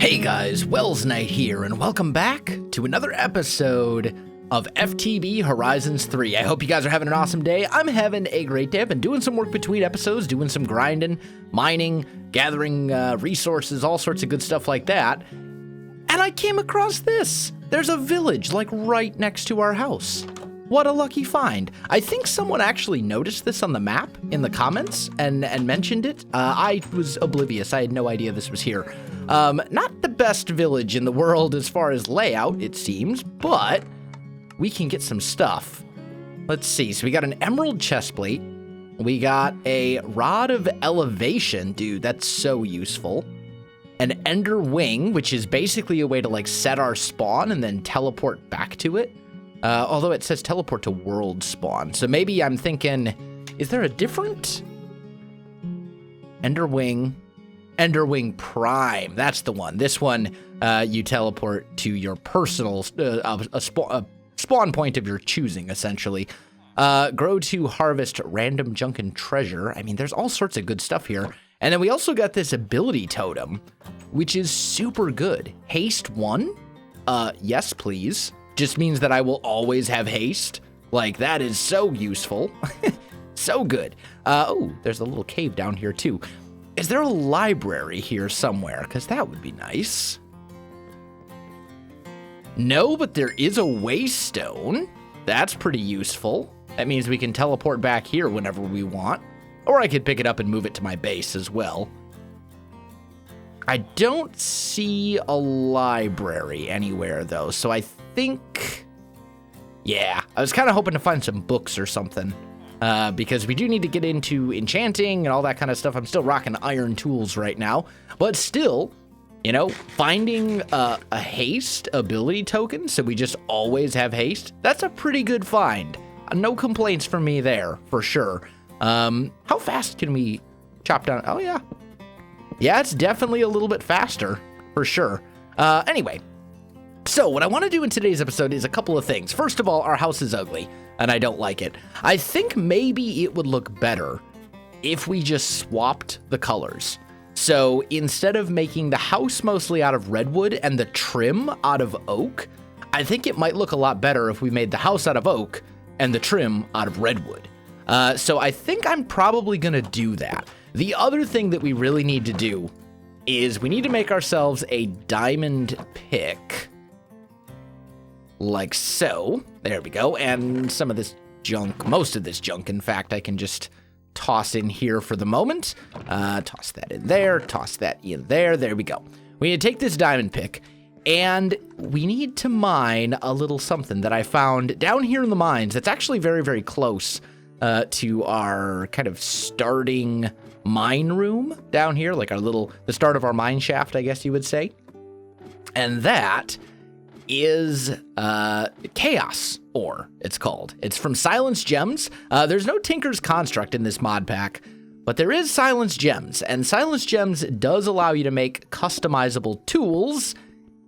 Hey guys, Welsknight here, and welcome back to another episode of FTB Horizons 3. I hope you guys are having an awesome day. I'm having a great day. I've been doing some work between episodes, doing some grinding, mining, gathering resources, all sorts of good stuff like that. And I came across this. There's a village, like, right next to our house. What a lucky find. I think someone actually noticed this on the map in the comments and mentioned it. I was oblivious. I had no idea this was here. Not the best village in the world as far as layout, it seems, but we can get some stuff. Let's see. So we got an emerald chestplate. We got a rod of elevation. Dude, that's so useful. An ender wing, which is basically a way to, like, set our spawn and then teleport back to it. Although it says teleport to world spawn. So maybe I'm thinking, is there a different? Ender wing prime. That's the one. This one, you teleport to your personal, a spawn point of your choosing, essentially. Grow to harvest random junk and treasure. I mean, there's all sorts of good stuff here. And then we also got this ability totem, which is super good. Haste 1? Yes, please. Just means that I will always have haste. Like, that is so useful. So good. Oh, there's a little cave down here, too. Is there a library here somewhere? Because that would be nice. No, but there is a waystone. That's pretty useful. That means we can teleport back here whenever we want. Or I could pick it up and move it to my base as well. I don't see a library anywhere, though, so I think... Yeah, I was kind of hoping to find some books or something. Because we do need to get into enchanting and all that kind of stuff. I'm still rocking iron tools right now. But still, you know, finding a haste ability token, so we just always have haste, that's a pretty good find. No complaints from me there, for sure. How fast can we chop down? Oh, yeah. Yeah, it's definitely a little bit faster, for sure. Anyway, so what I want to do in today's episode is a couple of things. First of all, our house is ugly, and I don't like it. I think maybe it would look better if we just swapped the colors. So instead of making the house mostly out of redwood and the trim out of oak, I think it might look a lot better if we made the house out of oak and the trim out of redwood. So I think I'm probably going to do that. The other thing that we really need to do is we need to make ourselves a diamond pick. Like so. There we go. And some of this junk, most of this junk, in fact, I can just toss in here for the moment. Toss that in there. Toss that in there. There we go. We need to take this diamond pick, and we need to mine a little something that I found down here in the mines that's actually very, very close to our kind of starting mine room down here, like the start of our mine shaft, I guess you would say. And that is chaos ore, it's called. It's from Silence Gems. There's no Tinker's Construct in this mod pack, but there is Silence Gems, and Silence Gems does allow you to make customizable tools.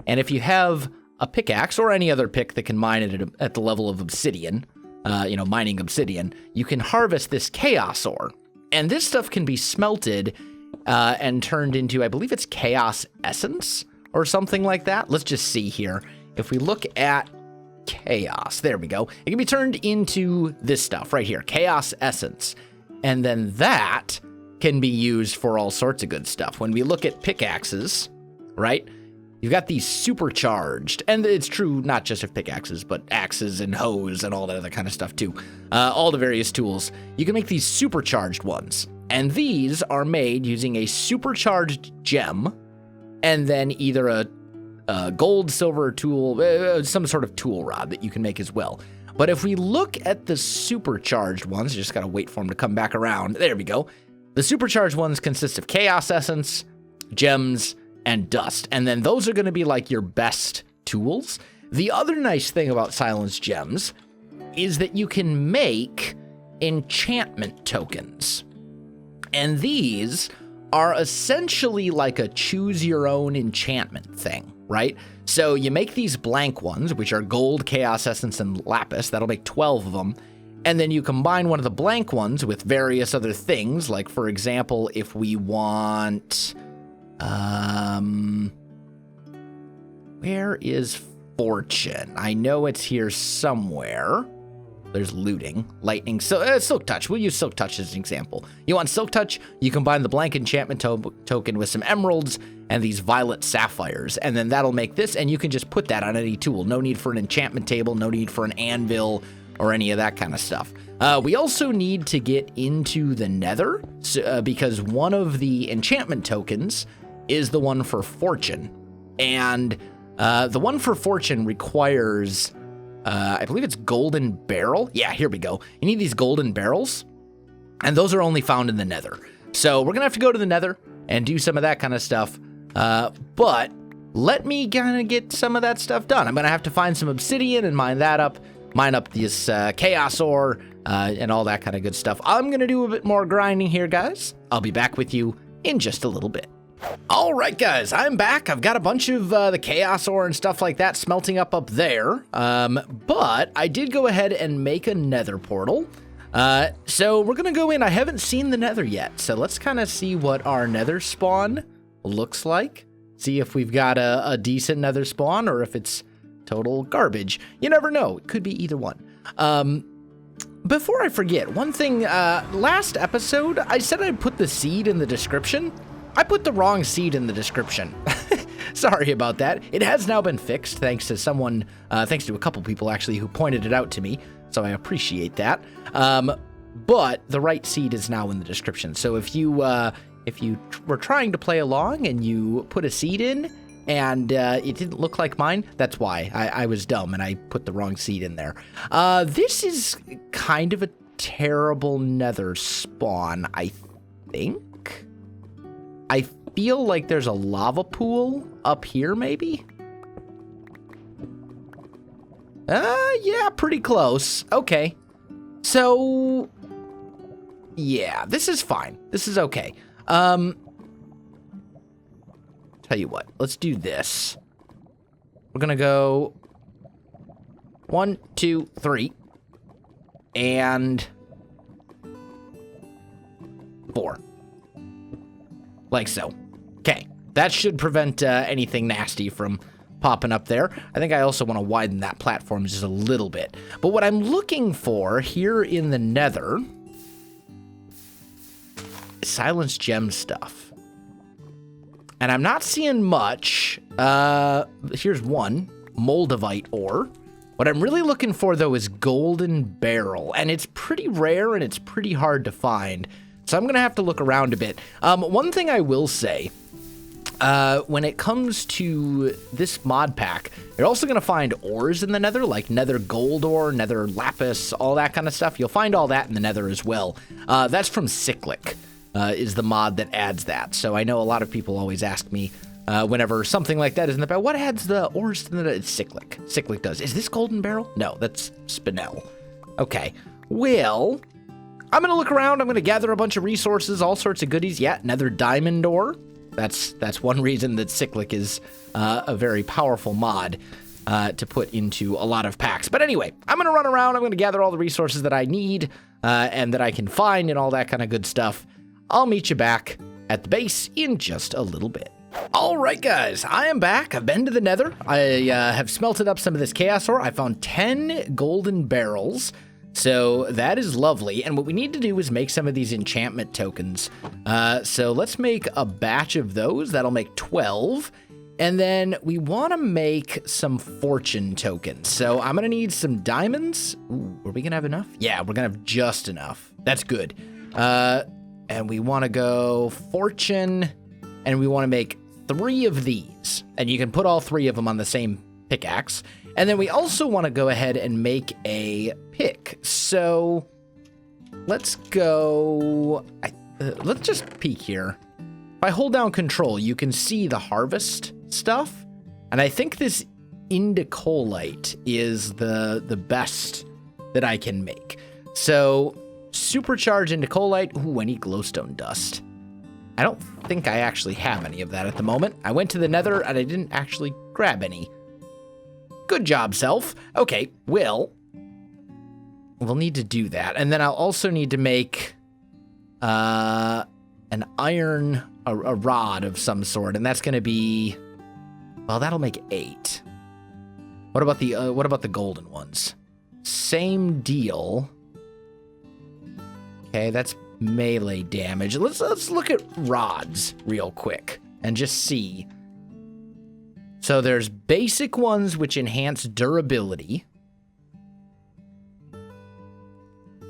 And if you have a pickaxe or any other pick that can mine it at the level of obsidian, mining obsidian, you can harvest this chaos ore. And this stuff can be smelted and turned into, I believe it's chaos essence or something like that. Let's just see here. If we look at chaos, there we go. It can be turned into this stuff right here, chaos essence. And then that can be used for all sorts of good stuff. When we look at pickaxes, right? You've got these supercharged, and it's true not just of pickaxes, but axes and hoes and all that other kind of stuff too. All the various tools. You can make these supercharged ones, and these are made using a supercharged gem, and then either a gold, silver tool, some sort of tool rod that you can make as well. But if we look at the supercharged ones, just gotta wait for them to come back around. There we go. The supercharged ones consist of chaos essence, gems, and dust, and then those are going to be like your best tools. The other nice thing about Silence Gems is that you can make enchantment tokens, and these are essentially like a choose your own enchantment thing, right? So you make these blank ones, which are gold, chaos essence, and lapis. That'll make 12 of them. And then you combine one of the blank ones with various other things, like, for example, if we want Where is fortune? I know it's here somewhere. There's looting, lightning, silk touch. We'll use silk touch as an example. You want silk touch? You combine the blank enchantment token with some emeralds and these violet sapphires, and then that'll make this, and you can just put that on any tool. No need for an enchantment table, no need for an anvil or any of that kind of stuff. We also need to get into the Nether because one of the enchantment tokens is the one for fortune, and the one for fortune requires I believe it's golden barrel. Yeah, here we go. You need these golden barrels, and those are only found in the Nether. So we're gonna have to go to the Nether and do some of that kind of stuff. But let me kind of get some of that stuff done. I'm gonna have to find some obsidian and mine that up, mine up this chaos ore, and all that kind of good stuff. I'm gonna do a bit more grinding here, guys. I'll be back with you in just a little bit. All right, guys, I'm back. I've got a bunch of the chaos ore and stuff like that smelting up there. But I did go ahead and make a Nether portal. So we're going to go in. I haven't seen the Nether yet. So let's kind of see what our Nether spawn looks like. See if we've got a decent Nether spawn or if it's total garbage. You never know. It could be either one. Before I forget, one thing, last episode, I said I'd put the seed in the description. I put the wrong seed in the description. Sorry about that. It has now been fixed thanks to someone, thanks to a couple people actually who pointed it out to me. So I appreciate that. But the right seed is now in the description. So if you were trying to play along and you put a seed in and it didn't look like mine, that's why. I was dumb and I put the wrong seed in there. This is kind of a terrible Nether spawn, I think. I feel like there's a lava pool up here, maybe? Yeah, pretty close. Okay. So, yeah, this is fine. This is okay. Tell you what, let's do this. We're gonna go 1, 2, 3, and 4. Like so. Okay, that should prevent anything nasty from popping up there. I think I also want to widen that platform just a little bit. But what I'm looking for here in the Nether is silenced gem stuff. And I'm not seeing much. Here's one, moldavite ore. What I'm really looking for, though, is golden barrel. And it's pretty rare and it's pretty hard to find. So I'm going to have to look around a bit. One thing I will say, when it comes to this mod pack, you're also going to find ores in the Nether, like Nether gold ore, Nether lapis, all that kind of stuff. You'll find all that in the Nether as well. That's from Cyclic, is the mod that adds that. So I know a lot of people always ask me, whenever something like that is in the back, what adds the ores to the Nether? It's Cyclic. Cyclic does. Is this golden barrel? No, that's Spinel. Okay. Well, I'm going to look around. I'm going to gather a bunch of resources, all sorts of goodies. Yeah, Nether diamond ore. That's one reason that Cyclic is a very powerful mod to put into a lot of packs. But anyway, I'm going to run around. I'm going to gather all the resources that I need and that I can find and all that kind of good stuff. I'll meet you back at the base in just a little bit. All right, guys, I am back. I've been to the Nether. I have smelted up some of this chaos ore. I found 10 golden barrels. So that is lovely, and what we need to do is make some of these enchantment tokens. So let's make a batch of those. That'll make 12, and then we want to make some fortune tokens. So I'm going to need some diamonds. Ooh, are we going to have enough? Yeah, we're going to have just enough. That's good. And we want to go fortune, and we want to make 3 of these, and you can put all 3 of them on the same pickaxe. And then we also want to go ahead and make a pick. So let's go. Let's just peek here. If I hold down control, you can see the harvest stuff. And I think this indicolite is the best that I can make. So supercharge indicolite. Ooh, I need glowstone dust. I don't think I actually have any of that at the moment. I went to the Nether and I didn't actually grab any. Good job, self. Okay, we'll need to do that. And then I'll also need to make an iron, a rod of some sort. And that's going to be Well, that'll make 8. What about the golden ones? Same deal. Okay, that's melee damage. Let's look at rods real quick and just see. So there's basic ones which enhance durability.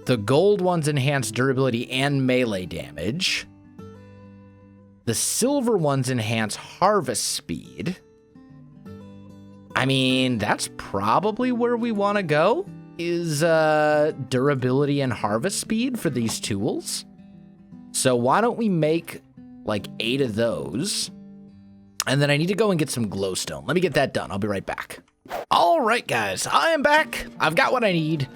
The gold ones enhance durability and melee damage. The silver ones enhance harvest speed. I mean, that's probably where we want to go, is durability and harvest speed for these tools. So why don't we make like 8 of those? And then I need to go and get some glowstone. Let me get that done. I'll be right back. All right, guys, I am back. I've got what I need.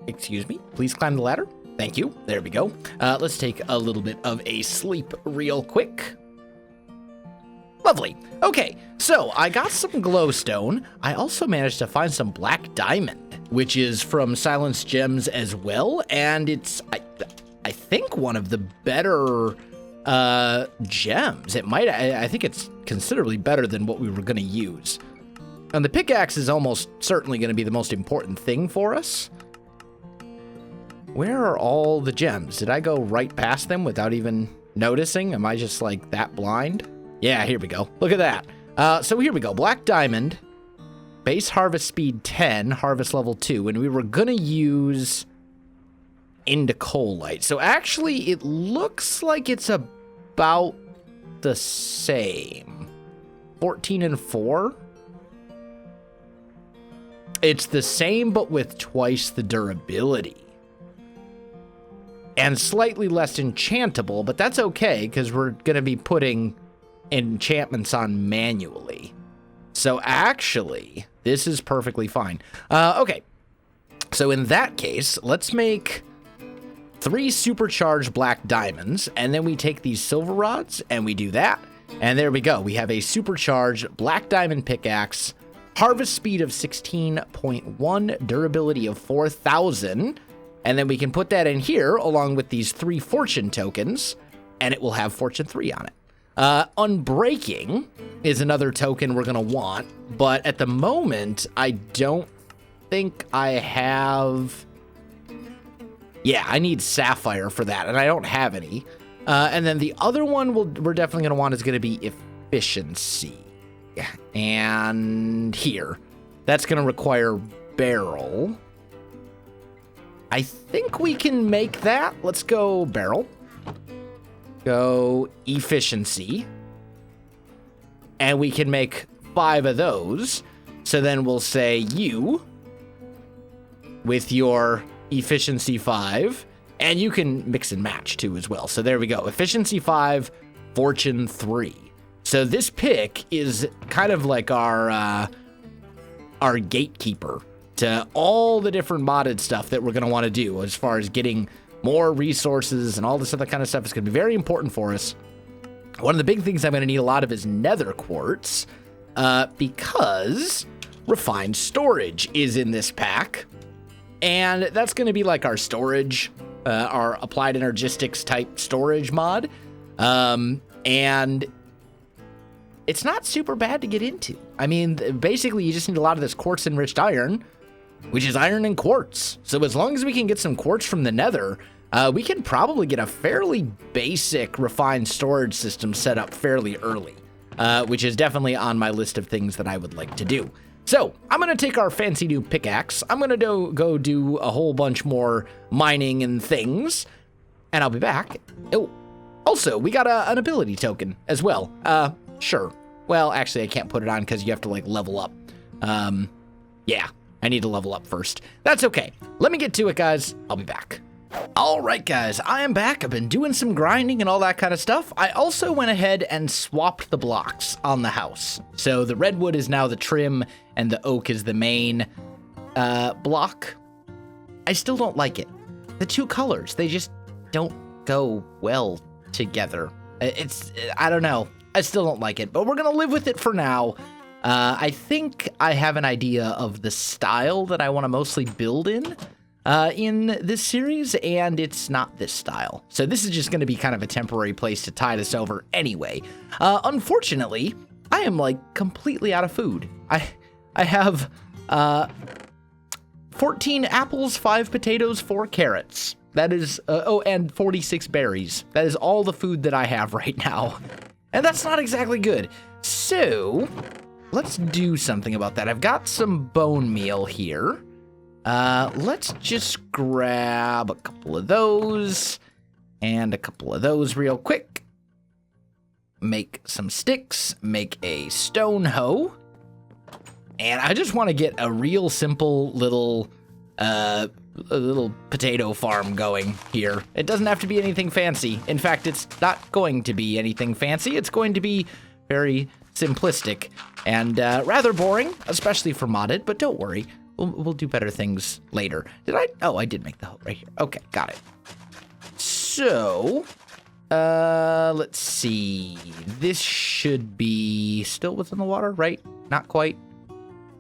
Excuse me. Please climb the ladder. Thank you. There we go. Let's take a little bit of a sleep real quick. Lovely. Okay, so I got some glowstone. I also managed to find some black diamond, which is from Silence Gems as well, and it's, I think, one of the better gems. I think it's considerably better than what we were going to use. And the pickaxe is almost certainly going to be the most important thing for us. Where are all the gems? Did I go right past them without even noticing? Am I just like that blind? Yeah, here we go. Look at that. So here we go. Black diamond, base harvest speed 10, harvest level 2, and we were gonna use indicolite. So actually, it looks like it's about the same. 14 and 4. It's the same, but with twice the durability. And slightly less enchantable, but that's okay, because we're gonna be putting enchantments on manually. So actually, this is perfectly fine. Okay, so in that case, let's make 3 supercharged black diamonds, and then we take these silver rods and we do that, and there we go. We have a supercharged black diamond pickaxe, harvest speed of 16.1, durability of 4,000, and then we can put that in here along with these 3 fortune tokens, and it will have fortune 3 on it. Unbreaking is another token we're gonna want, but at the moment, I don't think I have... Yeah, I need sapphire for that, and I don't have any. And then the other one we're definitely gonna want is gonna be efficiency. And here, that's gonna require barrel. I think we can make that. Let's go barrel. Go efficiency. And we can make 5 of those. So then we'll say you with your efficiency 5. And you can mix and match too as well. So there we go. Efficiency 5, fortune 3. So this pick is kind of like our gatekeeper to all the different modded stuff that we're going to want to do as far as getting more resources and all this other kind of stuff. Is going to be very important for us. One of the big things I'm going to need a lot of is nether quartz, because refined storage is in this pack, and that's going to be like our storage, our applied energistics type storage mod, and it's not super bad to get into. I mean, basically you just need a lot of this quartz enriched iron, which is iron and quartz. So as long as we can get some quartz from the nether, we can probably get a fairly basic refined storage system set up fairly early, which is definitely on my list of things that I would like to do. So I'm going to take our fancy new pickaxe. I'm going to go do a whole bunch more mining and things, and I'll be back. Oh, also, we got an ability token as well. Sure. Well, actually, I can't put it on because you have to, like, level up. Yeah, I need to level up first. That's okay. Let me get to it, guys. I'll be back. All right, guys, I am back. I've been doing some grinding and all that kind of stuff. I also went ahead and swapped the blocks on the house. So the redwood is now the trim and the oak is the main block. I still don't like it. The two colors, they just don't go well together. I don't know. I still don't like it, but we're going to live with it for now. I think I have an idea of the style that I want to mostly build in this series, and it's not this style. So this is just going to be kind of a temporary place to tie this over anyway. Unfortunately, I am like completely out of food. I have 14 apples, 5 potatoes, 4 carrots. That is, and 46 berries. That is all the food that I have right now. And that's not exactly good. So, let's do something about that. I've got some bone meal here. Let's just grab a couple of those and a couple of those real quick. Make some sticks, make a stone hoe. And I just want to get a real simple little potato farm going here. It doesn't have to be anything fancy. In fact, it's not going to be anything fancy. It's going to be very simplistic and rather boring, especially for modded, but don't worry. We'll do better things later. Did I? Oh, I did make the hoe right here. Okay, got it. So, let's see. This should be still within the water, right? Not quite.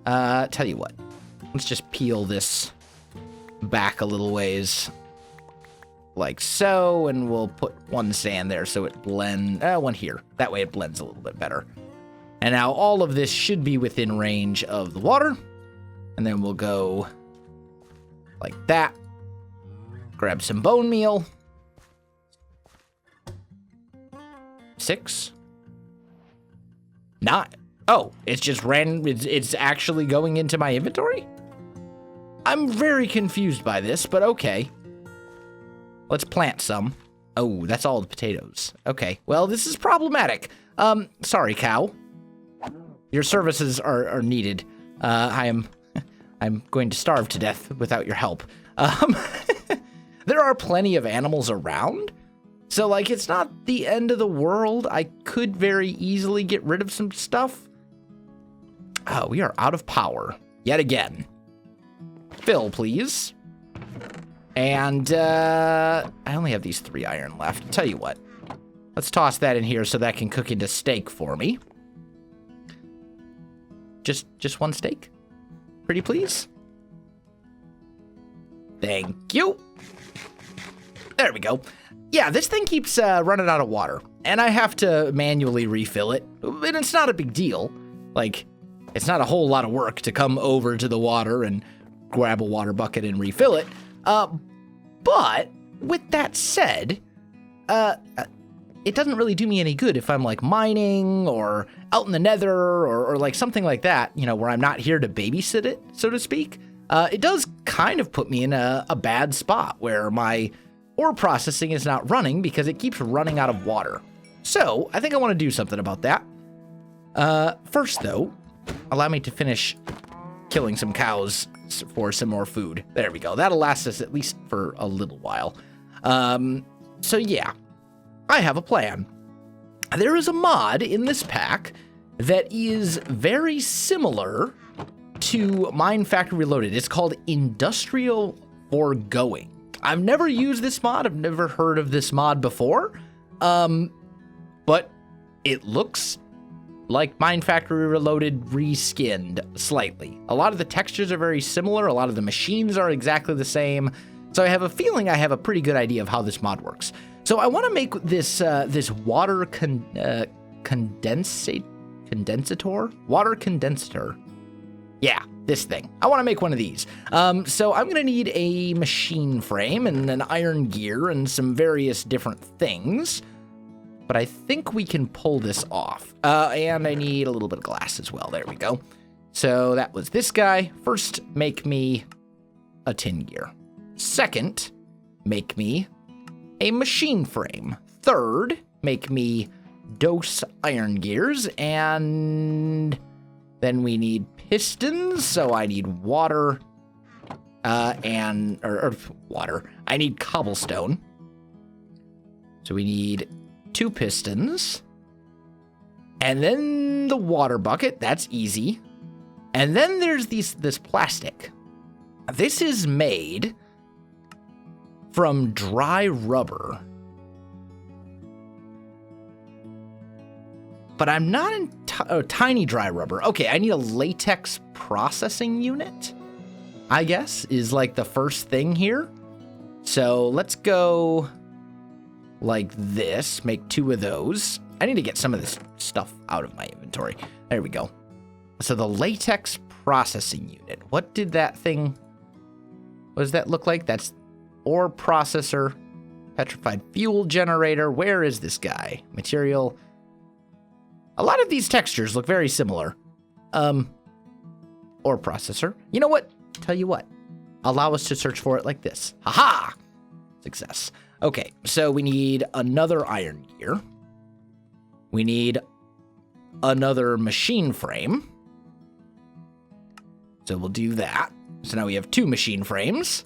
Tell you what. Let's just peel this back a little ways. Like so, and we'll put one sand there so it blends. One here. That way it blends a little bit better. And now all of this should be within range of the water. And then we'll go like that. Grab some bone meal. 6. Not. Oh, it's just random. It's actually going into my inventory? I'm very confused by this, but okay. Let's plant some. Oh, that's all the potatoes. Okay, well, this is problematic. Sorry, cow. Your services are needed. I'm going to starve to death without your help. There are plenty of animals around, so, like, it's not the end of the world. I could very easily get rid of some stuff. Oh, we are out of power yet again. Fill, please. And I only have these 3 iron left. I'll tell you what. Let's toss that in here so that can cook into steak for me. Just 1 steak? Pretty please? Thank you. There we go. Yeah, this thing keeps running out of water, and I have to manually refill it. And it's not a big deal. Like, it's not a whole lot of work to come over to the water and grab a water bucket and refill it. But with that said, it doesn't really do me any good if I'm like mining or out in the Nether or like something like that, you know, where I'm not here to babysit it, so to speak. It does kind of put me in a bad spot where my ore processing is not running because it keeps running out of water. So I think I want to do something about that. First though, allow me to finish killing some cows for some more food. There we go. That'll last us at least for a little while. So yeah, I have a plan. There is a mod in this pack that is very similar to Mine Factory Reloaded. It's called Industrial Foregoing. I've never used this mod. I've never heard of this mod before. But it looks like Mine Factory Reloaded reskinned slightly. A lot of the textures are very similar. A lot of the machines are exactly the same. So I have a feeling I have a pretty good idea of how this mod works. So I want to make this this water condensator? Water condenser. Yeah, this thing. I want to make one of these. So I'm going to need a machine frame and an iron gear and some various different things. But I think we can pull this off. And I need a little bit of glass as well. There we go. So that was this guy. First, make me a tin gear. Second, make me a machine frame. Third, make me dose iron gears. And then we need pistons. So I need water or water. I need cobblestone. So we need 2 pistons. And then the water bucket. That's easy. And then there's this plastic. This is made from dry rubber. But I'm not in tiny dry rubber. Okay, I need a latex processing unit, I guess, is like the first thing here. So let's go like this, make 2 of those. I need to get some of this stuff out of my inventory. There we go. So the latex processing unit. What did that thing... What does that look like? That's ore processor, petrified fuel generator. Where is this guy? Material. A lot of these textures look very similar. Ore processor. You know what? Tell you what. Allow us to search for it like this. Haha! Success. Okay, so we need another iron gear. We need another machine frame. So we'll do that. So now we have 2 machine frames.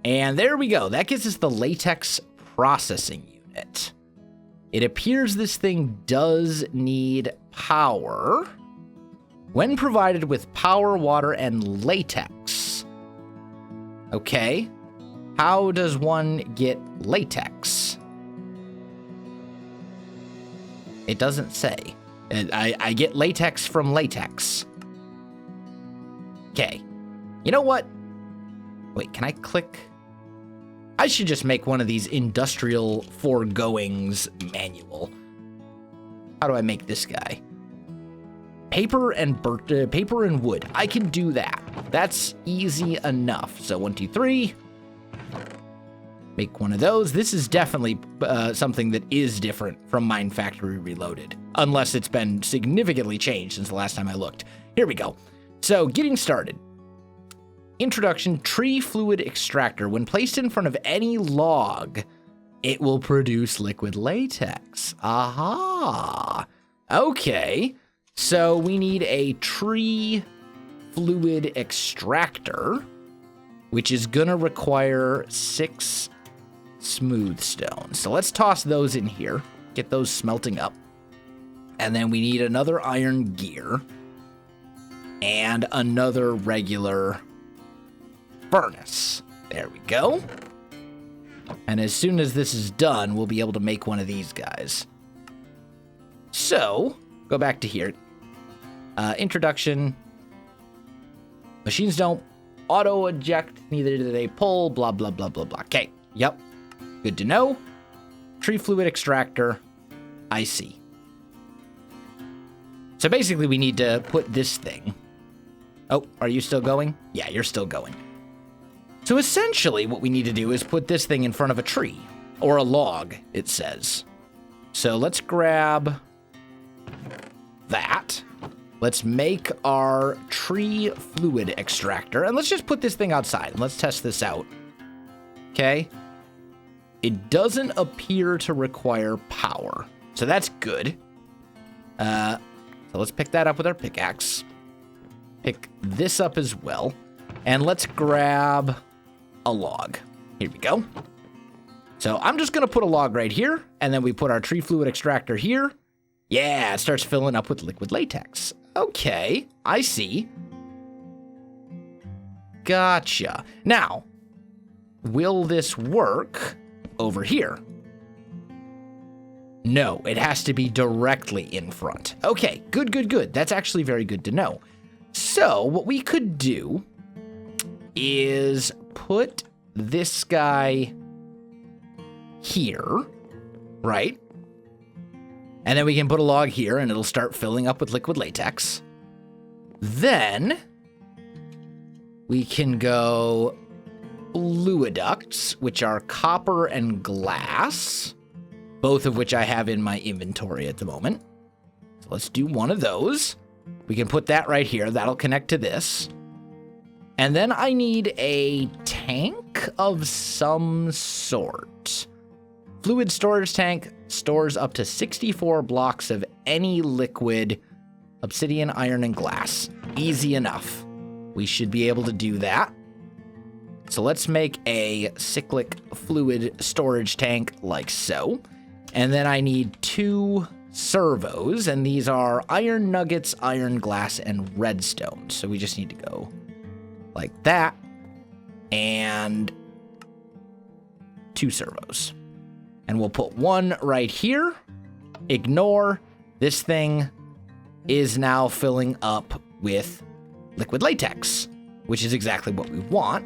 And there we go. That gives us the latex processing unit. It appears this thing does need power. When provided with power, water, and latex. Okay. How does one get latex? It doesn't say. I get latex from latex. Okay. You know what? Wait, can I click? I should just make one of these industrial foregoings manual. How do I make this guy? Paper and wood. I can do that. That's easy enough. So 1, 2, 3. Make one of those. This is definitely something that is different from Mine Factory Reloaded, unless it's been significantly changed since the last time I looked. Here we go. So getting started. Introduction, tree fluid extractor. When placed in front of any log, it will produce liquid latex. Aha. Okay. So we need a tree fluid extractor, which is going to require 6 smooth stones. So let's toss those in here, get those smelting up. And then we need another iron gear and another regular furnace. There we go. And as soon as this is done, we'll be able to make one of these guys. So, go back to here. Introduction. Machines don't auto-eject, neither do they pull, blah, blah, blah, blah, blah. Okay, yep. Good to know. Tree fluid extractor. I see. So basically we need to put this thing... Oh, are you still going? Yeah, you're still going. So essentially what we need to do is put this thing in front of a tree. Or a log, it says. So let's grab that. Let's make our tree fluid extractor. And let's just put this thing outside. And let's test this out. Okay. It doesn't appear to require power. So that's good. So let's pick that up with our pickaxe. Pick this up as well. And let's grab a log. Here we go. So I'm just going to put a log right here. And then we put our tree fluid extractor here. Yeah, it starts filling up with liquid latex. Okay, I see. Gotcha. Now, will this work over here? No, it has to be directly in front. Okay, good, good, good. That's actually very good to know. So what we could do is put this guy here, right? And then we can put a log here and it'll start filling up with liquid latex. Then we can go fluiducts, which are copper and glass, both of which I have in my inventory at the moment. So let's do one of those. We can put that right here. That'll connect to this. And then I need a tank of some sort. Fluid storage tank stores up to 64 blocks of any liquid, obsidian, iron, and glass. Easy enough. We should be able to do that. So let's make a cyclic fluid storage tank like so. And then I need 2 servos, and these are iron nuggets, iron glass, and redstone. So we just need to go like that. And 2 servos. And we'll put one right here. Ignore. This thing is now filling up with liquid latex, which is exactly what we want.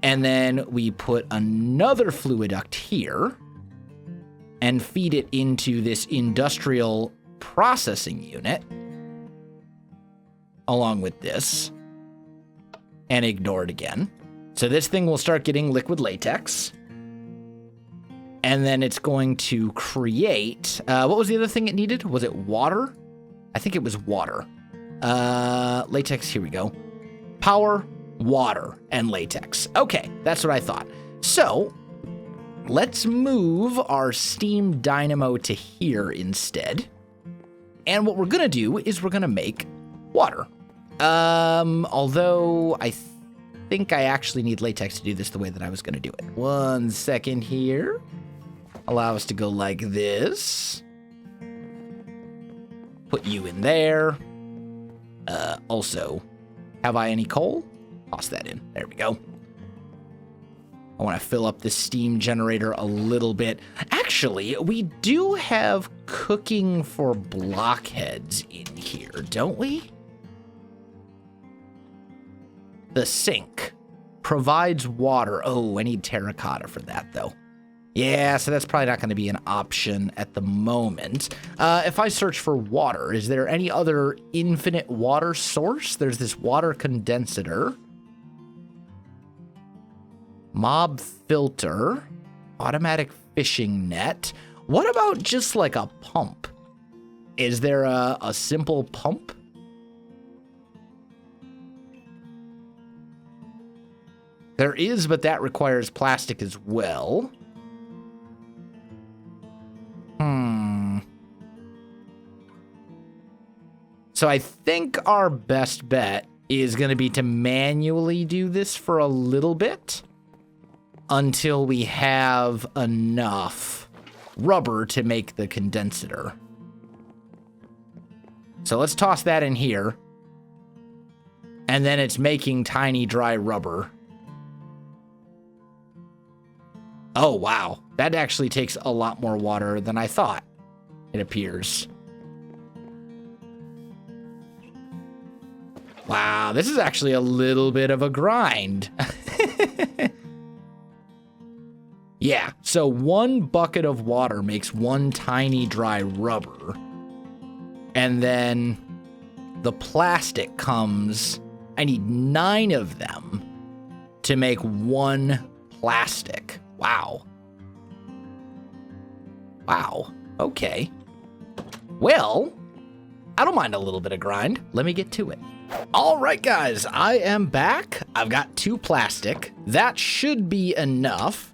And then we put another fluiduct here and feed it into this industrial processing unit along with this, and ignore it again. So this thing will start getting liquid latex, and then it's going to create, what was the other thing it needed? Was it water? I think it was water. Latex, here we go. Power, water, and latex. Okay, that's what I thought. So let's move our steam dynamo to here instead. And what we're gonna do is we're gonna make water. Although I think I actually need latex to do this the way that I was gonna do it. 1 second here. Allow us to go like this. Put you in there. Also, have I any coal? Toss that in. There we go. I want to fill up this steam generator a little bit. Actually, we do have cooking for blockheads in here, don't we? The sink provides water. Oh, I need terracotta for that, though. Yeah, so that's probably not going to be an option at the moment. If I search for water, is there any other infinite water source? There's this water condenser. Mob filter. Automatic fishing net. What about just like a pump? Is there a simple pump? There is, but that requires plastic as well. So I think our best bet is going to be to manually do this for a little bit until we have enough rubber to make the condenser. So let's toss that in here. And then it's making tiny dry rubber. Oh, wow. That actually takes a lot more water than I thought, it appears. Wow, this is actually a little bit of a grind. Yeah, so 1 bucket of water makes 1 tiny dry rubber. And then the plastic comes, I need 9 of them to make 1 plastic. Wow. Wow, okay. Well, I don't mind a little bit of grind. Let me get to it. All right, guys, I am back. I've got 2 plastic. That should be enough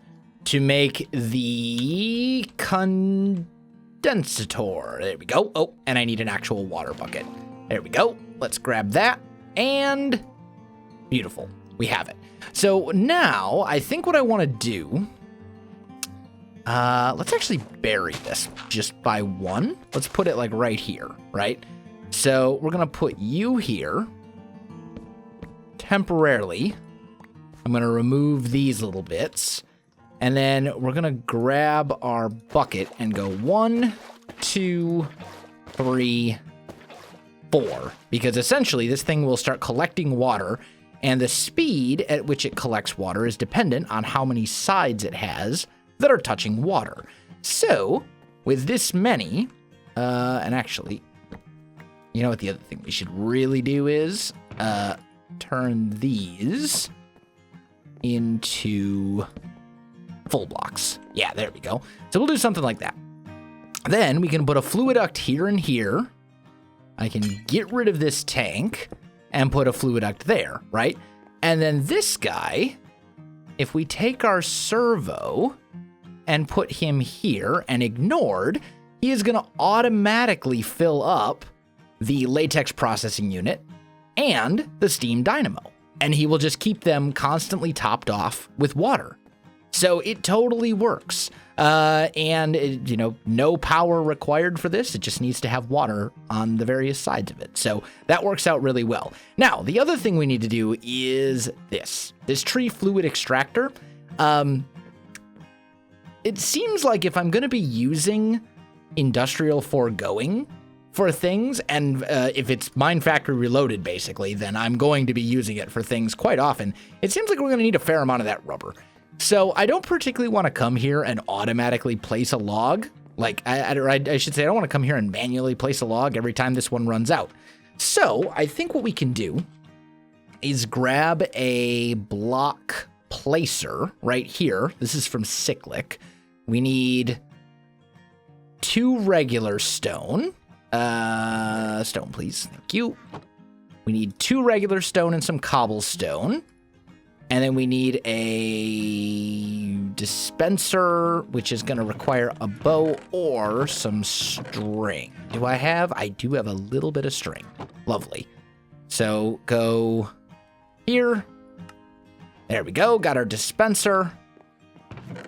to make the condensator. There we go. Oh, and I need an actual water bucket. There we go. Let's grab that. And beautiful. We have it. So now I think what I want to do, let's actually bury this just by 1. Let's put it like right here, right? So we're going to put you here temporarily. I'm going to remove these little bits. And then we're going to grab our bucket and go 1, 2, 3, 4. Because essentially this thing will start collecting water, and the speed at which it collects water is dependent on how many sides it has that are touching water. So with this many, and actually, you know what the other thing we should really do is turn these into full blocks. Yeah, there we go. So we'll do something like that. Then we can put a fluid duct here and here. I can get rid of this tank and put a fluid duct there, right? And then this guy, if we take our servo and put him here and ignored, he is going to automatically fill up the latex processing unit and the steam dynamo. And he will just keep them constantly topped off with water. So it totally works. And, you know, no power required for this. It just needs to have water on the various sides of it. So that works out really well. Now, the other thing we need to do is this tree fluid extractor. It seems like if I'm going to be using industrial foregoing for things, and if it's Mine Factory Reloaded, basically, then I'm going to be using it for things quite often. It seems like we're going to need a fair amount of that rubber. So I don't particularly want to come here and automatically place a log Like, I should say, I don't want to come here and manually place a log every time this one runs out. So I think what we can do is grab a block placer right here. This is from Cyclic. We need 2 regular stone. Stone, please. Thank you. We need 2 regular stone and some cobblestone. And then we need a dispenser, which is going to require a bow or some string. Do I have? I do have a little bit of string. Lovely. So go here. There we go. Got our dispenser.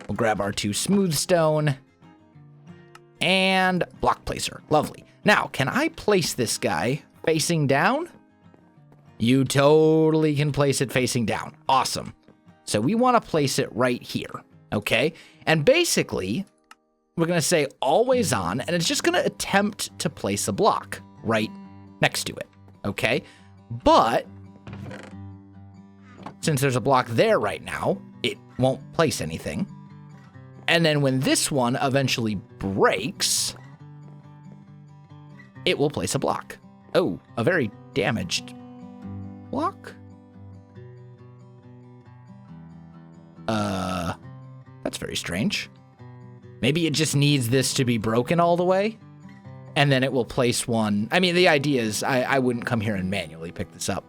We'll grab our 2 smooth stone and block placer. Lovely. Now, can I place this guy facing down? You totally can place it facing down. Awesome. So we want to place it right here, okay? And basically, we're going to say always on, and it's just going to attempt to place a block right next to it, okay? But since there's a block there right now, it won't place anything. And then when this one eventually breaks, it will place a block. Oh, a very damaged block? That's very strange. Maybe it just needs this to be broken all the way, and then it will place one. I mean, the idea is I wouldn't come here and manually pick this up.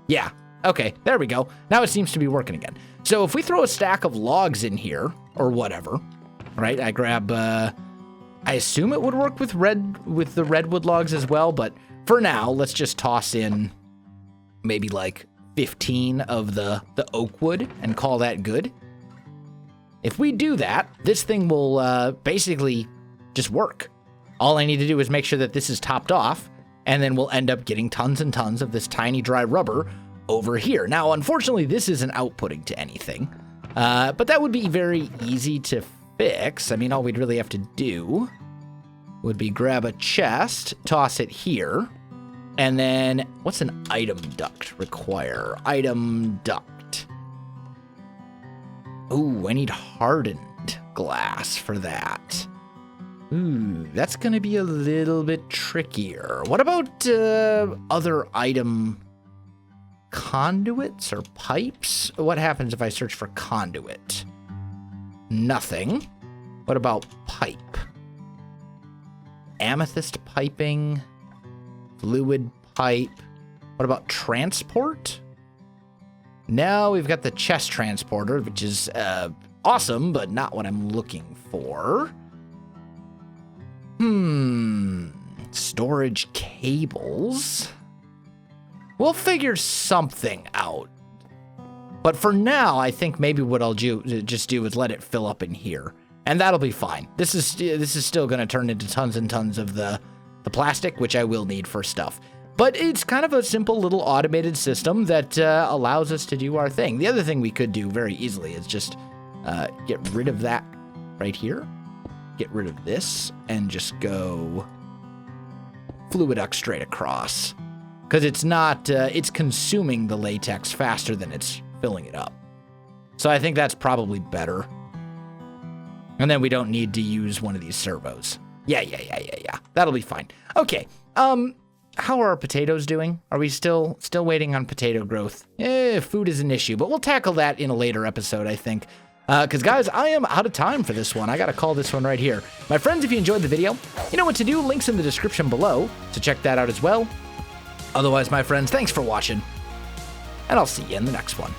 Yeah, okay, there we go. Now it seems to be working again. So if we throw a stack of logs in here, or whatever, right? I grab, I assume it would work with the redwood logs as well, but for now, let's just toss in maybe like 15 of the oak wood and call that good. If we do that, this thing will basically just work. All I need to do is make sure that this is topped off, and then we'll end up getting tons and tons of this tiny dry rubber over here. Now, unfortunately, this isn't outputting to anything, but that would be very easy to fix. I mean, all we'd really have to do would be grab a chest, toss it here, and then what's an item duct require? Item duct. Ooh, I need hardened glass for that. Ooh, that's going to be a little bit trickier. What about other item conduits or pipes? What happens if I search for conduit? Nothing. What about pipe? Amethyst piping, fluid pipe. What about transport? No, we've got the chest transporter, which is awesome, but not what I'm looking for. Storage cables. We'll figure something out. But for now, I think maybe what I'll just do is let it fill up in here, and that'll be fine. This is still going to turn into tons and tons of the plastic, which I will need for stuff. But it's kind of a simple little automated system that allows us to do our thing. The other thing we could do very easily is just get rid of that right here. Get rid of this and just go fluiduct straight across. Because it's not, it's consuming the latex faster than it's filling it up. So I think that's probably better. And then we don't need to use one of these servos. Yeah. That'll be fine. Okay, how are our potatoes doing? Are we still waiting on potato growth? Food is an issue, but we'll tackle that in a later episode, I think. Because, guys, I am out of time for this one. I got to call this one right here. My friends, if you enjoyed the video, you know what to do. Links in the description below, so check that out as well. Otherwise, my friends, thanks for watching, and I'll see you in the next one.